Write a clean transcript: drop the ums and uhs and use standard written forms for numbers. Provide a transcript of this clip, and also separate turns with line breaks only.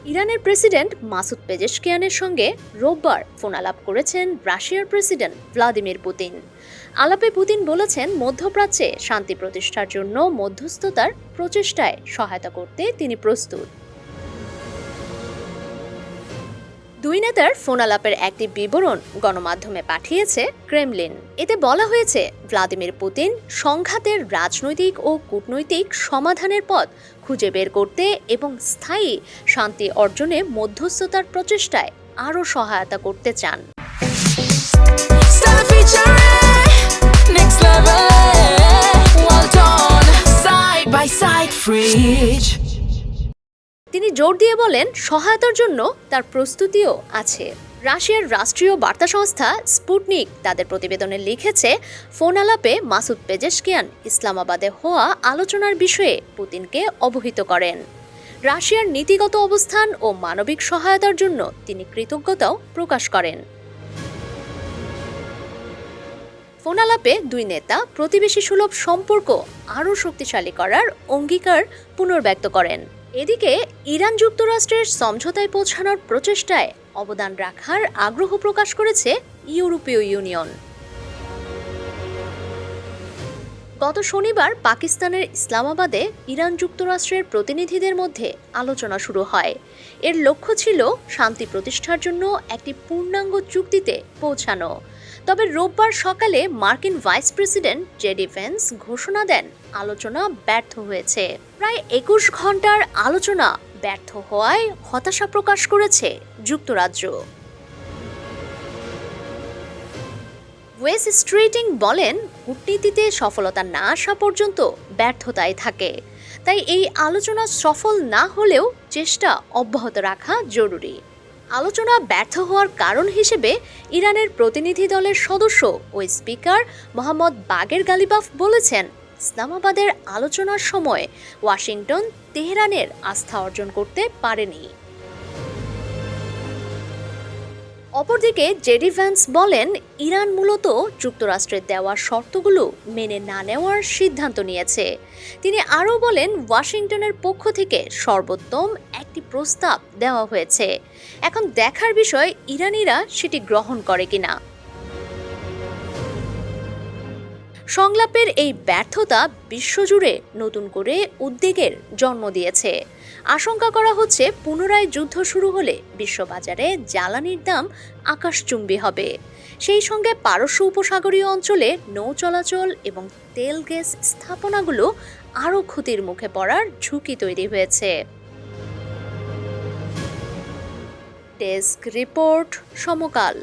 ইরানের president Masoud পেজেশকিয়ানের সঙ্গে রোববার ফোন আলাপ করেছেন রাশিয়ার প্রেসিডেন্ট ভ্লাদিমির পুতিন। আলাপে পুতিন বলেছেন, মধ্যপ্রাচ্যে শান্তি প্রতিষ্ঠার জন্য মধ্যস্থতার প্রচেষ্টায় সহায়তা করতে তিনি প্রস্তুত। দুই নেতার ফোন আলাপের একটি বিবরণ গণমাধ্যমে পাঠিয়েছে ক্রেমলিন। এতে বলা হয়েছে, ভ্লাদিমির পুতিন সংঘাতের রাজনৈতিক ও কূটনৈতিক সমাধানের পথ খুঁজে বের করতে এবং স্থায়ী শান্তি অর্জনে মধ্যস্থতার প্রচেষ্টায় আরও সহায়তা করতে চান। তিনি জোর দিয়ে বলেন, সহায়তার জন্য তার প্রস্তুতিও আছে। রাশিয়ার রাষ্ট্রীয় বার্তা সংস্থা স্পুটনিক তাদের প্রতিবেদনে লিখেছে, ফোন আলাপে মাসুদ পেজেশকিয়ান ইসলামাবাদে হওয়া আলোচনার বিষয়ে পুতিনকে অবহিত করেন। রাশিয়ার নীতিগত অবস্থান ও মানবিক সহায়তার জন্য তিনি কৃতজ্ঞতাও প্রকাশ করেন। ফোন আলাপে দুই নেতা প্রতিবেশী সুলভ সম্পর্ক আরও শক্তিশালী করার অঙ্গীকার পুনর্ব্যক্ত করেন। এদিকে ইরান যুক্তরাষ্ট্রের সমঝোতায় পৌঁছানোর প্রচেষ্টায় অবদান রাখার আগ্রহ প্রকাশ করেছে ইউরোপীয় ইউনিয়ন। গত শনিবার পাকিস্তানের ইসলামাবাদে ইরান যুক্তরাষ্ট্রের প্রতিনিধিদের মধ্যে আলোচনা শুরু হয়। এর লক্ষ্য ছিল শান্তি প্রতিষ্ঠার জন্য একটি পূর্ণাঙ্গ চুক্তিতে পৌঁছানো। তবে রোববার সকালে মার্কিন ভাইস প্রেসিডেন্ট জেডি ভেন্স ঘোষণা দেন, আলোচনা ব্যর্থ হয়েছে। প্রায় 21 ঘন্টার আলোচনা ব্যর্থ হওয়ায় হতাশা প্রকাশ করেছে যুক্তরাজ্য। ওয়েস স্ট্রিটিং বলেন, কূটনীতিতে সফলতা না আসা পর্যন্ত ব্যর্থতায় থাকে। তাই এই আলোচনা সফল না হলেও চেষ্টা অব্যাহত রাখা জরুরি। আলোচনা ব্যর্থ হওয়ার কারণ হিসেবে ইরানের প্রতিনিধি দলের সদস্য ও স্পিকার মোহাম্মদ বাগের গালিবাফ বলেছেন, ইসলামাবাদের আলোচনার সময় ওয়াশিংটন তেহরানের আস্থা অর্জন করতে পারেনি। অপরদিকে জেডি ভ্যান্স বলেন, ইরান মূলত যুক্তরাষ্ট্রের দেওয়া শর্তগুলো মেনে না নেওয়ার সিদ্ধান্ত নিয়েছে। তিনি আরও বলেন, ওয়াশিংটনের পক্ষ থেকে সর্বোত্তম একটি প্রস্তাব দেওয়া হয়েছে। এখন দেখার বিষয় ইরানিরা সেটি গ্রহণ করে কিনা। সংলাপের এই ব্যর্থতা বিশ্বজুড়ে নতুন করে উদ্বেগের জন্ম দিয়েছে। আশঙ্কা করা হচ্ছে, পুনরায় যুদ্ধ শুরু হলে বিশ্ববাজারে জ্বালানির দাম আকাশচুম্বী হবে। সেই সঙ্গে পারস্য উপসাগরীয় অঞ্চলে নৌ চলাচল এবং তেল গ্যাস স্থাপনাগুলো আরও ক্ষতির মুখে পড়ার ঝুঁকি তৈরি হয়েছে। ডেস্ক রিপোর্ট, সমকাল।